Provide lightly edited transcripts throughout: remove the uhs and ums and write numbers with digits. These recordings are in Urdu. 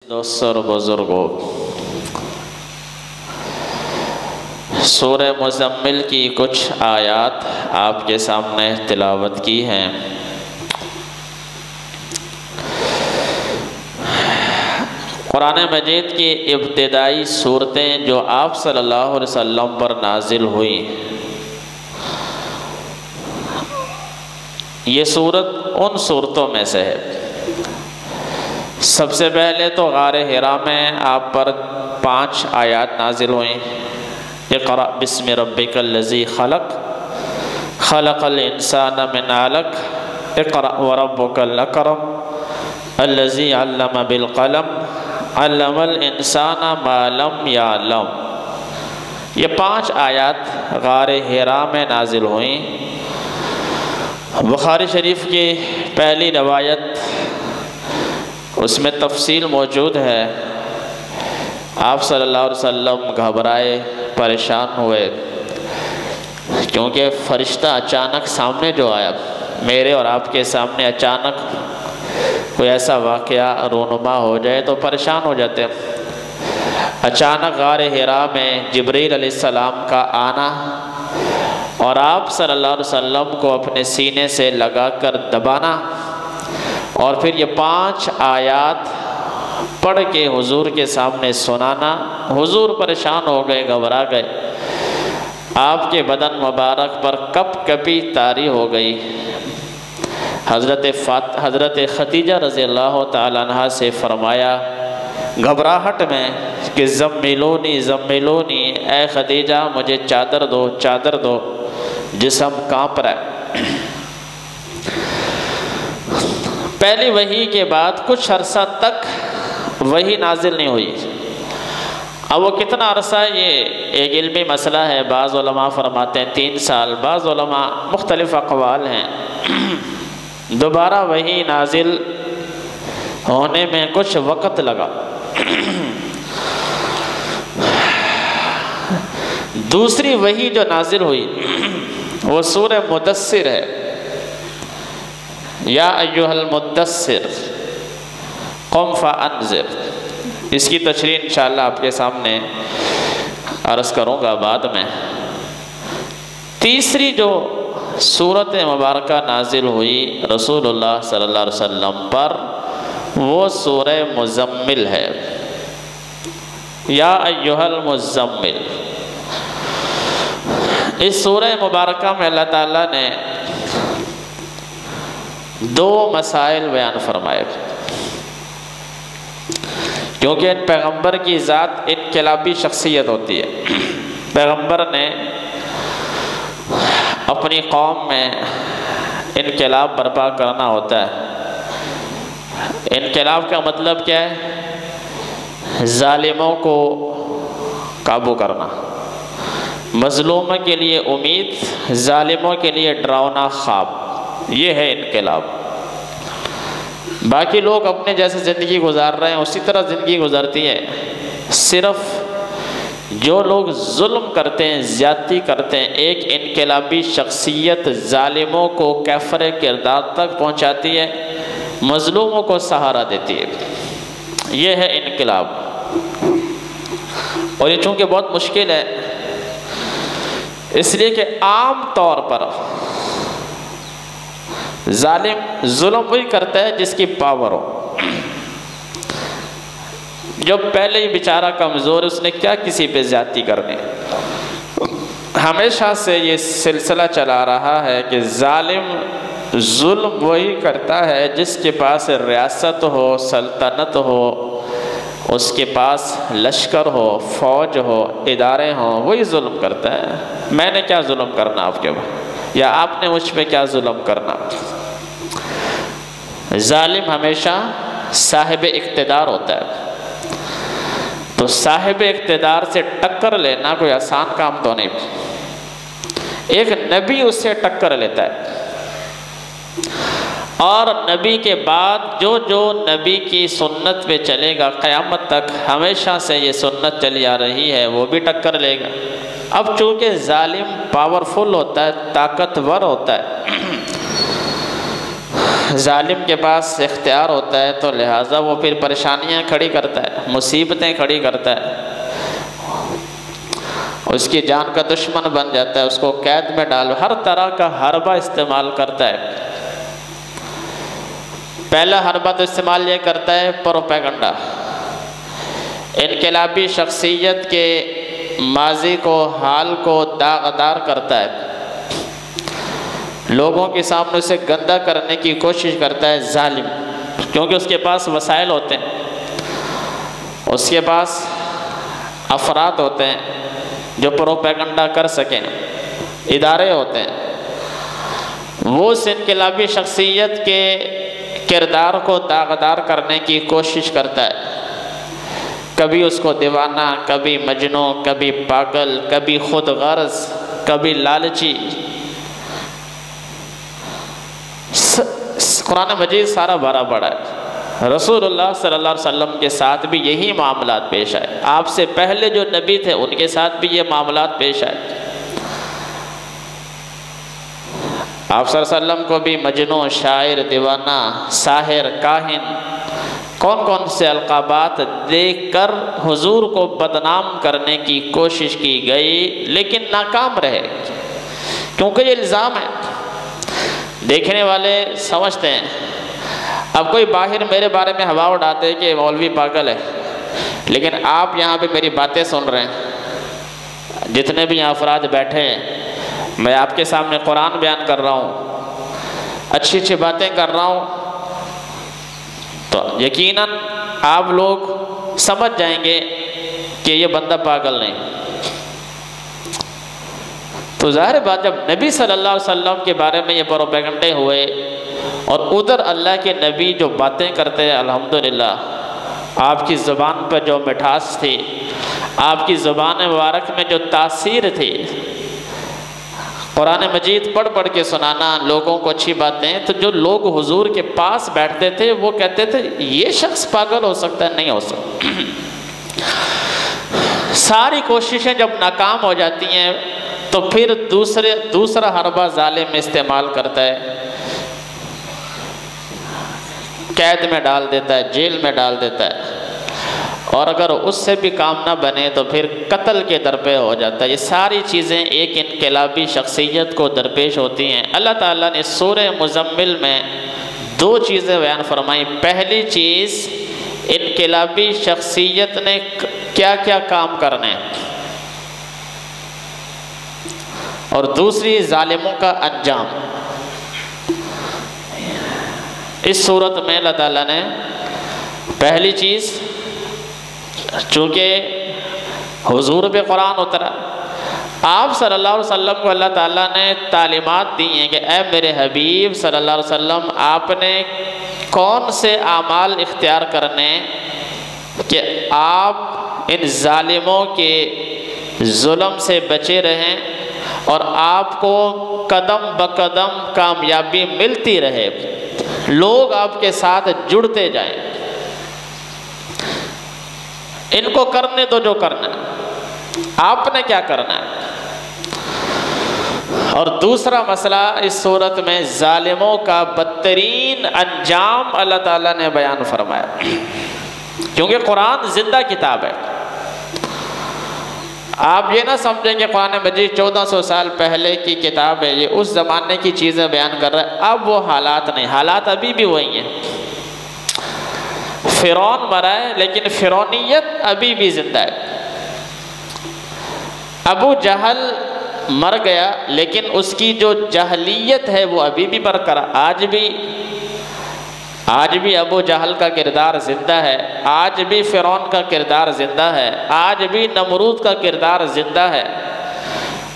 دوستوں اور بزرگوں، سورہ مزمل کی کچھ آیات آپ کے سامنے تلاوت کی ہیں۔ قرآن مجید کی ابتدائی صورتیں جو آپ صلی اللہ علیہ وسلم پر نازل ہوئیں، یہ صورت ان صورتوں میں سے ہے۔ سب سے پہلے تو غار حرا میں آپ پر 5 آیات نازل ہوئیں۔ اقرأ بسم ربک الذی خلق، خلق الانسان من علق، اقرأ وربک الاکرم، الذی علم بالقلم، علم الانسان ما لم یعلم۔ یہ 5 آیات غار حرا میں نازل ہوئیں۔ بخاری شریف کی پہلی روایت، اس میں تفصیل موجود ہے۔ آپ صلی اللہ علیہ وسلم گھبرائے، پریشان ہوئے، کیونکہ فرشتہ اچانک سامنے جو آیا، میرے اور آپ کے سامنے اچانک کوئی ایسا واقعہ رونما ہو جائے تو پریشان ہو جاتے ہیں۔ اچانک غار حرا میں جبریل علیہ السلام کا آنا اور آپ صلی اللہ علیہ وسلم کو اپنے سینے سے لگا کر دبانا، اور پھر یہ 5 آیات پڑھ کے حضور کے سامنے سنانا، حضور پریشان ہو گئے، گھبرا گئے۔ آپ کے بدن مبارک پر کپ کپی طاری ہو گئی۔ حضرت خدیجہ رضی اللہ تعالیٰ عنہ سے فرمایا گھبراہٹ میں کہ زملونی زملونی، اے خدیجہ مجھے چادر دو، چادر دو، جسم کانپ رہا ہے۔ پہلی وحی کے بعد کچھ عرصہ تک وحی نازل نہیں ہوئی۔ اب وہ کتنا عرصہ، یہ ایک علمی مسئلہ ہے۔ بعض علماء فرماتے ہیں 3 سال، بعض علماء مختلف اقوال ہیں۔ دوبارہ وحی نازل ہونے میں کچھ وقت لگا۔ دوسری وحی جو نازل ہوئی وہ سورہ مدثر ہے۔ یا ایھا المدثر قم فانذر، اس کی تشریح انشاءاللہ آپ کے سامنے عرض کروں گا بعد میں۔ تیسری جو سورت مبارکہ نازل ہوئی رسول اللہ صلی اللہ علیہ وسلم پر، وہ سورہ مزمل ہے۔ یا ایھا المزمل، اس سورہ مبارکہ میں اللہ تعالیٰ نے 2 مسائل بیان فرمائے، کیونکہ ان پیغمبر کی ذات انقلابی شخصیت ہوتی ہے۔ پیغمبر نے اپنی قوم میں انقلاب برپا کرنا ہوتا ہے۔ انقلاب کا مطلب کیا ہے؟ ظالموں کو قابو کرنا، مظلوموں کے لیے امید، ظالموں کے لیے ڈراؤنا خواب، یہ ہے انقلاب۔ باقی لوگ اپنے جیسے زندگی گزار رہے ہیں اسی طرح زندگی گزرتی ہے۔ صرف جو لوگ ظلم کرتے ہیں، زیادتی کرتے ہیں، ایک انقلابی شخصیت ظالموں کو کیفر کردار تک پہنچاتی ہے، مظلوموں کو سہارا دیتی ہے، یہ ہے انقلاب۔ اور یہ چونکہ بہت مشکل ہے، اس لیے کہ عام طور پر ظالم ظلم وہی کرتا ہے جس کی پاور ہو۔ جو پہلے ہی بیچارہ کمزور ہے، اس نے کیا کسی پہ زیادتی کرنی۔ ہمیشہ سے یہ سلسلہ چلا رہا ہے کہ ظالم ظلم وہی کرتا ہے جس کے پاس ریاست ہو، سلطنت ہو، اس کے پاس لشکر ہو، فوج ہو، ادارے ہوں، وہی ظلم کرتا ہے۔ میں نے کیا ظلم کرنا آپ کے پاس، یا آپ نے مجھ پہ کیا ظلم کرنا۔ ظالم ہمیشہ صاحب اقتدار ہوتا ہے، تو صاحب اقتدار سے ٹکر لینا کوئی آسان کام تو نہیں۔ ایک نبی اس سے ٹکر لیتا ہے، اور نبی کے بعد جو جو نبی کی سنت پہ چلے گا قیامت تک، ہمیشہ سے یہ سنت چلی آ رہی ہے، وہ بھی ٹکر لے گا۔ اب چونکہ ظالم پاورفل ہوتا ہے، طاقتور ہوتا ہے، ظالم کے پاس اختیار ہوتا ہے تو لہٰذا وہ پھر پریشانیاں کھڑی کرتا ہے، مصیبتیں کھڑی کرتا ہے، اس کی جان کا دشمن بن جاتا ہے، اس کو قید میں ڈال، ہر طرح کا حربہ استعمال کرتا ہے۔ پہلا حربہ تو استعمال یہ کرتا ہے پروپیگنڈا، انقلابی شخصیت کے ماضی کو، حال کو داغدار کرتا ہے، لوگوں کے سامنے اسے گندہ کرنے کی کوشش کرتا ہے ظالم، کیونکہ اس کے پاس وسائل ہوتے ہیں، اس کے پاس افراد ہوتے ہیں جو پروپیگنڈا کر سکیں، ادارے ہوتے ہیں، وہ اس انقلابی شخصیت کے کردار کو داغدار کرنے کی کوشش کرتا ہے، کبھی اس کو دیوانہ، کبھی مجنوں، کبھی پاگل، کبھی خود غرض، کبھی لالچی۔ قرآن مجید سارا بھرا پڑا ہے۔ رسول اللہ صلی اللہ علیہ وسلم کے ساتھ بھی یہی معاملات پیش آئے، آپ سے پہلے جو نبی تھے ان کے ساتھ بھی یہ معاملات پیش آئے۔ آپ صلی اللہ علیہ وسلم کو بھی مجنوں، شاعر، دیوانہ، ساحر، کاہن، کون کون سے القابات دے کر حضور کو بدنام کرنے کی کوشش کی گئی، لیکن ناکام رہے، کیونکہ یہ الزام ہے۔ دیکھنے والے سمجھتے ہیں، اب کوئی باہر میرے بارے میں ہوا اڑاتے کہ مولوی پاگل ہے، لیکن آپ یہاں پہ میری باتیں سن رہے ہیں، جتنے بھی یہاں افراد بیٹھے ہیں، میں آپ کے سامنے قرآن بیان کر رہا ہوں، اچھی اچھی باتیں کر رہا ہوں، تو یقیناً آپ لوگ سمجھ جائیں گے کہ یہ بندہ پاگل نہیں۔ تو ظاہر بات، جب نبی صلی اللہ علیہ وسلم کے بارے میں یہ پروپیگنڈے ہوئے اور ادھر اللہ کے نبی جو باتیں کرتے ہیں، الحمدللہ آپ کی زبان پر جو مٹھاس تھی، آپ کی زبان مبارک میں جو تاثیر تھی، قرآن مجید پڑھ پڑھ کے سنانا لوگوں کو اچھی باتیں، تو جو لوگ حضور کے پاس بیٹھتے تھے وہ کہتے تھے یہ شخص پاگل ہو سکتا ہے؟ نہیں ہو سکتا۔ ساری کوششیں جب ناکام ہو جاتی ہیں تو پھر دوسرا حربہ ظالم استعمال کرتا ہے، قید میں ڈال دیتا ہے، جیل میں ڈال دیتا ہے، اور اگر اس سے بھی کام نہ بنے تو پھر قتل کے درپے ہو جاتا ہے۔ یہ ساری چیزیں ایک انقلابی شخصیت کو درپیش ہوتی ہیں۔ اللہ تعالیٰ نے سورہ مزمل میں دو چیزیں بیان فرمائیں۔ پہلی چیز، انقلابی شخصیت نے کیا کیا کام کرنے، اور دوسری ظالموں کا انجام۔ اس صورت میں اللہ تعالیٰ نے پہلی چیز، چونکہ حضور پہ قرآن اترا، آپ صلی اللہ علیہ وسلم کو اللہ تعالیٰ نے تعلیمات دی ہیں کہ اے میرے حبیب صلی اللہ علیہ وسلم، آپ نے کون سے اعمال اختیار کرنے کہ آپ ان ظالموں کے ظلم سے بچے رہیں اور آپ کو قدم بقدم کامیابی ملتی رہے، لوگ آپ کے ساتھ جڑتے جائیں۔ ان کو کرنے دو جو کرنا ہے، آپ نے کیا کرنا ہے۔ اور دوسرا مسئلہ اس صورت میں ظالموں کا بدترین انجام اللہ تعالیٰ نے بیان فرمایا، کیونکہ قرآن زندہ کتاب ہے۔ آپ یہ نہ سمجھیں کہ قرآن مجید 1400 سال پہلے کی کتاب ہے، یہ اس زمانے کی چیزیں بیان کر رہا ہے، اب وہ حالات نہیں، حالات ابھی بھی وہی ہیں۔ فرعون مرا ہے لیکن فرعونیت ابھی بھی زندہ ہے۔ ابو جہل مر گیا لیکن اس کی جو جہلیت ہے وہ ابھی بھی برقرار، آج بھی ابو جہل کا کردار زندہ ہے، آج بھی فرعون کا کردار زندہ ہے، آج بھی نمرود کا کردار زندہ ہے،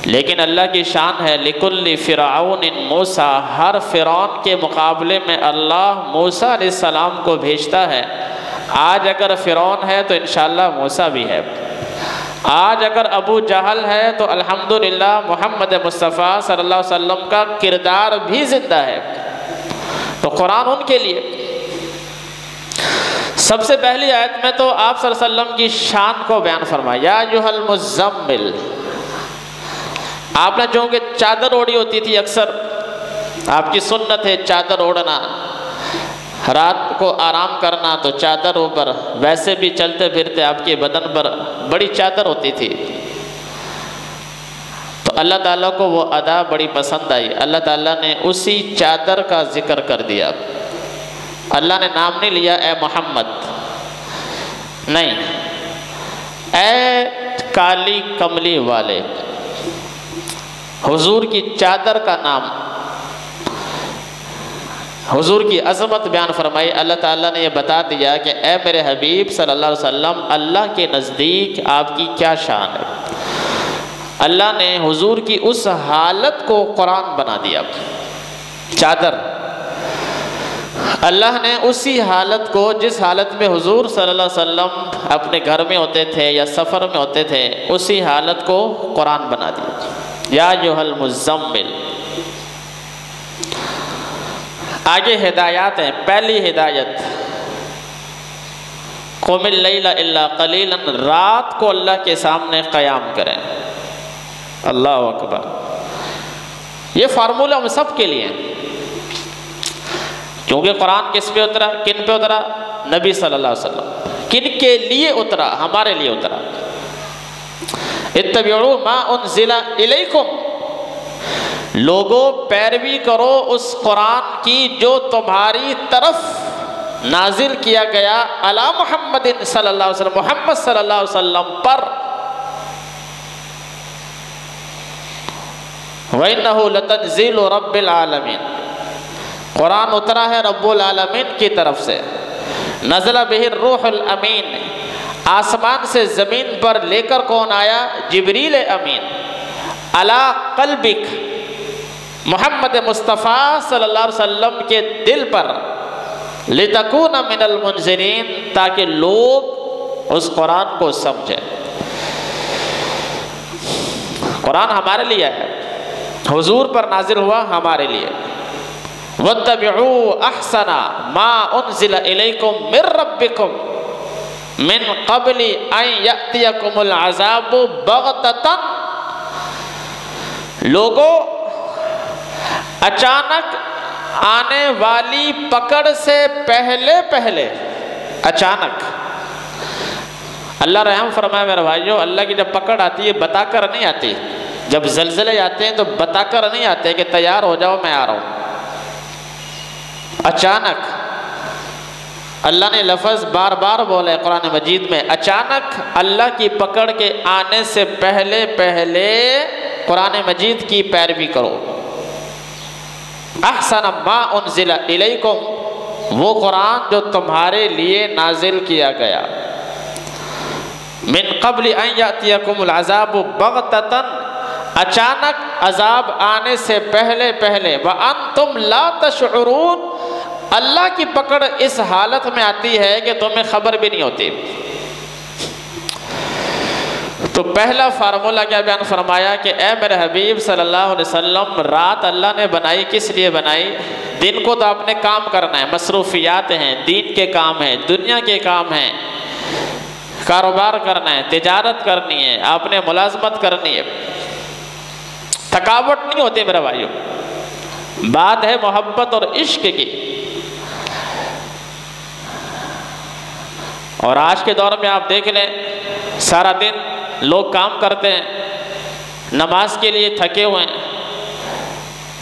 لیکن اللہ کی شان ہے لِكُلِّ فِرْعَوْنٍ مُوسَىٰ، ہر فرعون کے مقابلے میں اللہ موسیٰ علیہ السلام کو بھیجتا ہے۔ آج اگر فرعون ہے تو انشاءاللہ موسیٰ بھی ہے، آج اگر ابو جہل ہے تو الحمدللہ محمد مصطفیٰ صلی اللہ علیہ وسلم کا کردار بھی زندہ ہے۔ تو قرآن ان کے لیے سب سے پہلی آیت میں تو آپ صلی اللہ علیہ وسلم کی شان کو بیان فرمایا، یا ایھا المزمل۔ آپ نے چونکہ چادر اوڑھی ہوتی تھی، اکثر آپ کی سنت ہے چادر اوڑھنا، رات کو آرام کرنا تو چادر اوپر، ویسے بھی چلتے پھرتے آپ کے بدن پر بڑی چادر ہوتی تھی، تو اللہ تعالیٰ کو وہ ادا بڑی پسند آئی، اللہ تعالیٰ نے اسی چادر کا ذکر کر دیا۔ اللہ نے نام نہیں لیا اے محمد، نہیں، اے کالی کملی والے، حضور کی چادر کا نام، حضور کی عظمت بیان فرمائی۔ اللہ تعالیٰ نے یہ بتا دیا کہ اے میرے حبیب صلی اللہ علیہ وسلم، اللہ کے نزدیک آپ کی کیا شان ہے۔ اللہ نے حضور کی اس حالت کو قرآن بنا دیا، چادر۔ اللہ نے اسی حالت کو، جس حالت میں حضور صلی اللہ علیہ وسلم اپنے گھر میں ہوتے تھے یا سفر میں ہوتے تھے، اسی حالت کو قرآن بنا دیا۔ یا ایھا المزمل۔ آگے ہدایات ہیں۔ پہلی ہدایت، قم اللیل الا قلیلا، رات کو اللہ کے سامنے قیام کریں۔ اللہ اکبر۔ یہ فارمولہ ہم سب کے لیے، کیونکہ قرآن کس پہ اترا، کن پہ اترا؟ نبی صلی اللہ علیہ وسلم۔ کن کے لیے اترا؟ ہمارے لیے اترا۔ اتبعوا ما انزل الیکم، لوگوں پیروی کرو اس قرآن کی جو تمہاری طرف نازل کیا گیا، علی محمد صلی اللہ علیہ وسلم، محمد صلی اللہ علیہ وسلم پر۔ وَإِنَّهُ لَتَنزِيلُ رَبِّ الْعَالَمِينَ، قرآن اترا ہے رب العالمین کی طرف سے۔ نزل بہ الروح الامین، آسمان سے زمین پر لے کر کون آیا؟ جبریل امین۔ علی قلبک، محمد مصطفیٰ صلی اللہ علیہ وسلم کے دل پر، لتکون من المنذرین، تاکہ لوگ اس قرآن کو سمجھیں۔ قرآن ہمارے لیے ہے، حضور پر نازل ہوا ہمارے لیے۔ وَاتَّبِعُوا أَحْسَنَ مَا أُنزِلَ إِلَيْكُم مِّن رَّبِّكُم مِّن قَبْلِ أَن يَأْتِيَكُمُ الْعَذَابُ بَغْتَةً، لوگوں اچانک آنے والی پکڑ سے پہلے پہلے، اچانک۔ اللہ رحم فرمائے میرے بھائیو، اللہ کی جب پکڑ آتی ہے بتا کر نہیں آتی۔ جب زلزلے آتے ہیں تو بتا کر نہیں آتے کہ تیار ہو جاؤ میں آ رہا ہوں، اچانک۔ اللہ نے لفظ بار بار بولا ہے قرآن مجید میں، اچانک اللہ کی پکڑ کے آنے سے پہلے پہلے قرآن مجید کی پیروی کرو۔ احسن ما انزل الیکم، وہ قرآن جو تمہارے لیے نازل کیا گیا۔ من قبل ان یاتیکم العذاب بغتۃ، اچانک عذاب آنے سے پہلے پہلے، وانتم لا تشعرون، اللہ کی پکڑ اس حالت میں آتی ہے کہ تمہیں خبر بھی نہیں ہوتی۔ تو پہلا فارمولہ کیا بیان فرمایا کہ اے میرے حبیب صلی اللہ علیہ وسلم، رات اللہ نے بنائی کس لیے بنائی؟ دن کو تو آپ نے کام کرنا ہے، مصروفیات ہیں، دین کے کام ہیں، دنیا کے کام ہیں، کاروبار کرنا ہے، تجارت کرنی ہے، آپ نے ملازمت کرنی ہے، تھکاوٹ نہیں ہوتی میرے بھائیو۔ بات ہے محبت اور عشق کی۔ اور آج کے دور میں آپ دیکھ لیں، سارا دن لوگ کام کرتے ہیں، نماز کے لیے تھکے ہوئے ہیں،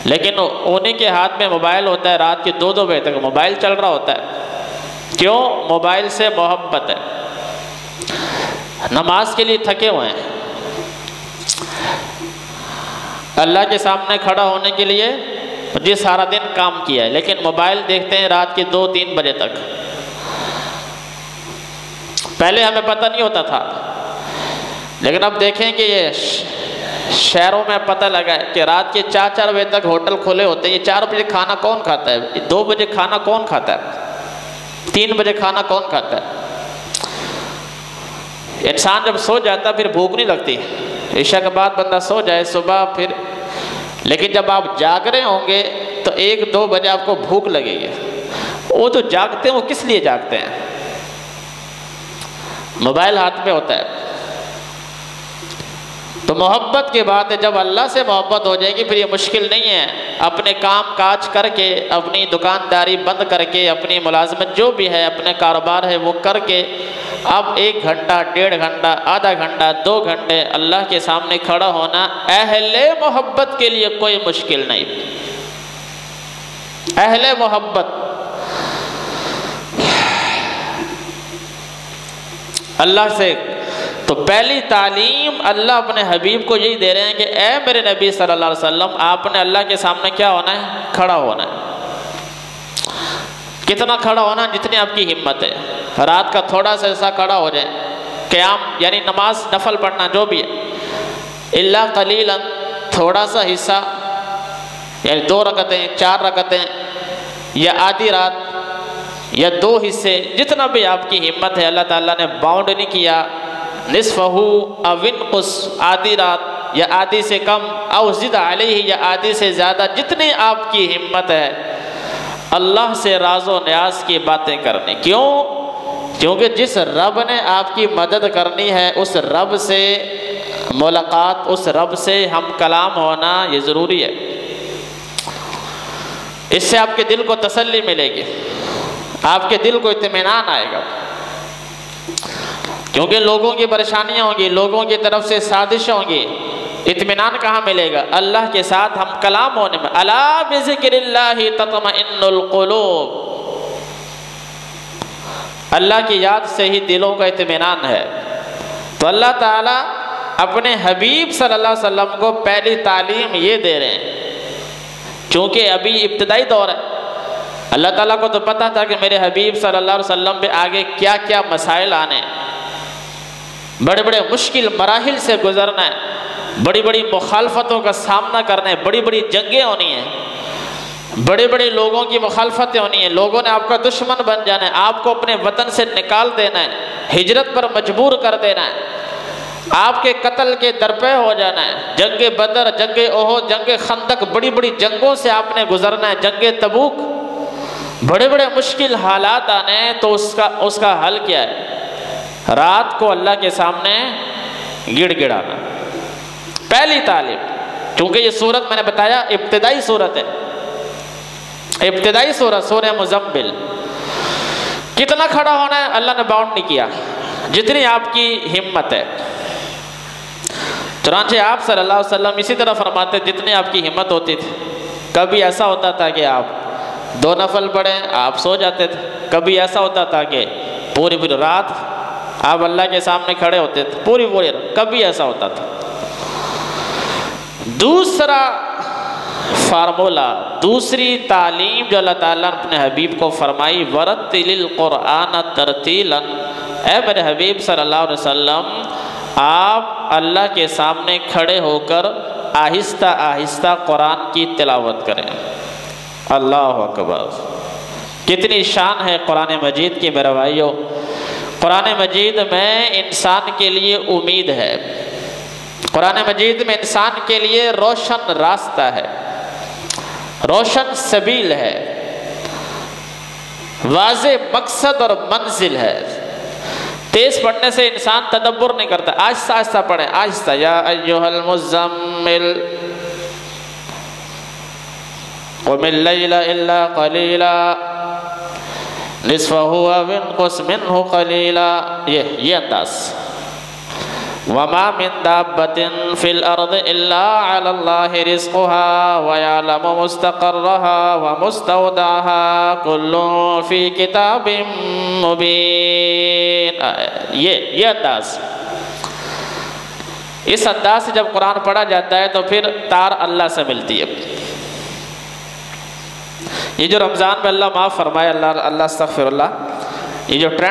لیکن انہیں کے ہاتھ میں موبائل ہوتا ہے، رات کے 2 بجے تک موبائل چل رہا ہوتا ہے۔ کیوں؟ موبائل سے محبت ہے۔ نماز کے لیے تھکے ہوئے ہیں، اللہ کے سامنے کھڑا ہونے کے لیے جی سارا دن کام کیا ہے، لیکن موبائل دیکھتے ہیں رات کے 2-3 بجے تک۔ پہلے ہمیں پتہ نہیں ہوتا تھا، لیکن اب دیکھیں کہ یہ شہروں میں پتہ لگا ہے کہ رات کے 4 بجے تک ہوٹل کھلے ہوتے ہیں۔ یہ 4 بجے کھانا کون کھاتا ہے؟ 2 بجے کھانا کون کھاتا ہے؟ 3 بجے کھانا کون کھاتا ہے؟ انسان جب سو جاتا ہے پھر بھوک نہیں لگتی، عشاء کے بعد بندہ سو جائے صبح پھر، لیکن جب آپ جاگ رہے ہوں گے تو 1-2 بجے آپ کو بھوک لگے گی۔ وہ تو جاگتے ہیں، وہ کس لیے جاگتے ہیں؟ موبائل ہاتھ میں ہوتا ہے۔ تو محبت کے بعد جب اللہ سے محبت ہو جائے گی پھر یہ مشکل نہیں ہے، اپنے کام کاج کر کے، اپنی دکانداری بند کر کے، اپنی ملازمت جو بھی ہے، اپنے کاروبار ہے وہ کر کے، اب 1 گھنٹہ، 1.5 گھنٹہ، آدھا گھنٹہ، 2 گھنٹے اللہ کے سامنے کھڑا ہونا اہل محبت کے لیے کوئی مشکل نہیں۔ اہل محبت اللہ سے، تو پہلی تعلیم اللہ اپنے حبیب کو یہی دے رہے ہیں کہ اے میرے نبی صلی اللہ علیہ وسلم، آپ نے اللہ کے سامنے کیا ہونا ہے؟ کھڑا ہونا ہے۔ کتنا کھڑا ہونا؟ جتنی آپ کی ہمت ہے۔ رات کا تھوڑا سا حصہ کھڑا ہو جائے، قیام یعنی نماز نفل پڑھنا جو بھی ہے، الا قلیلا، تھوڑا سا حصہ یعنی 2 رکعتیں، 4 رکعتیں، یا آدھی رات، یا 2 حصے، جتنا بھی آپ کی ہمت ہے۔ اللہ تعالیٰ نے باؤنڈ نہیں کیا، نصفہ او انقص، آدھی رات یا آدھی سے کم، او زد علیہ، یا آدھی سے زیادہ، جتنی آپ کی ہمت ہے اللہ سے راز و نیاز کی باتیں کرنی۔ کیوں؟ کیونکہ جس رب نے آپ کی مدد کرنی ہے، اس رب سے ملاقات، اس رب سے ہم کلام ہونا یہ ضروری ہے۔ اس سے آپ کے دل کو تسلی ملے گی، آپ کے دل کو اطمینان آئے گا، کیونکہ لوگوں کی پریشانیاں ہوں گی، لوگوں کی طرف سے سازشیں ہوں گی، اطمینان کہاں ملے گا؟ اللہ کے ساتھ ہم کلام ہونے میں۔ الا بذکر اللہ تطمئن القلوب، اللہ کی یاد سے ہی دلوں کا اطمینان ہے۔ تو اللہ تعالیٰ اپنے حبیب صلی اللہ علیہ وسلم کو پہلی تعلیم یہ دے رہے ہیں، چونکہ ابھی ابتدائی دور ہے۔ اللہ تعالیٰ کو تو پتہ تھا کہ میرے حبیب صلی اللہ علیہ وسلم پہ آگے کیا کیا مسائل آنے ہیں، بڑے بڑے مشکل مراحل سے گزرنا ہے، بڑی بڑی مخالفتوں کا سامنا کرنا ہے، بڑی بڑی جنگیں ہونی ہیں، بڑے بڑے لوگوں کی مخالفتیں ہونی ہیں، لوگوں نے آپ کا دشمن بن جانا ہے، آپ کو اپنے وطن سے نکال دینا ہے، ہجرت پر مجبور کر دینا ہے، آپ کے قتل کے درپے ہو جانا ہے۔ جنگ بدر، جنگ احد، جنگ خندق، بڑی بڑی جنگوں سے آپ نے گزرنا ہے، جنگ تبوک، بڑے بڑے مشکل حالات آنے ہیں۔ تو اس کا حل کیا ہے؟ رات کو اللہ کے سامنے گڑ گڑانا، پہلی تعلیم۔ چونکہ یہ سورت میں نے بتایا ابتدائی سورت ہے، ابتدائی سورت، سورہ مزمل۔ کتنا کھڑا ہونا ہے اللہ نے باؤنڈ نہیں کیا، جتنی آپ کی ہمت ہے۔ چنانچہ آپ صلی اللہ علیہ وسلم اسی طرح فرماتے جتنی آپ کی ہمت ہوتی تھی۔ کبھی ایسا ہوتا تھا کہ آپ 2 نفل پڑھیں، آپ سو جاتے تھے۔ کبھی ایسا ہوتا تھا کہ پوری رات آپ اللہ کے سامنے کھڑے ہوتے تھے، پوری رات۔ کبھی ایسا ہوتا تھا۔ دوسرا فارمولہ، دوسری تعلیم جو اللہ تعالیٰ نے اپنے حبیب کو فرمائی، وَرَتِّلِ الْقُرْآنَ تَرْتِيلًا، اے میرے حبیب صلی اللہ علیہ وسلم، آپ اللہ کے سامنے کھڑے ہو کر آہستہ آہستہ قرآن کی تلاوت کریں۔ اللہ اکبر! کتنی شان ہے قرآن مجید کی میرے بھائیو۔ قرآن مجید میں انسان کے لیے امید ہے، قرآن مجید میں انسان کے لیے روشن راستہ ہے، روشن سبیل ہے، واضح مقصد اور منزل ہے۔ تیز پڑھنے سے انسان تدبر نہیں کرتا، آہستہ آہستہ پڑھیں، آہستہ۔ یا ایھا المزمل قم اللیل الا قلیلا نصفہ او انقص منہ قلیلا، یہ انداز۔ وما من دابة في الأرض إلا على الله رزقها ويعلم مستقرها ومستودعها كل في كتاب مبين۔ یہ انداز، اس انداز سے جب قرآن پڑھا جاتا ہے تو پھر تار اللہ سے ملتی ہے۔ یہ جو رمضان میں اللہ معاف فرمائے، اللہ استغفر اللہ، یہ جو ٹرینڈ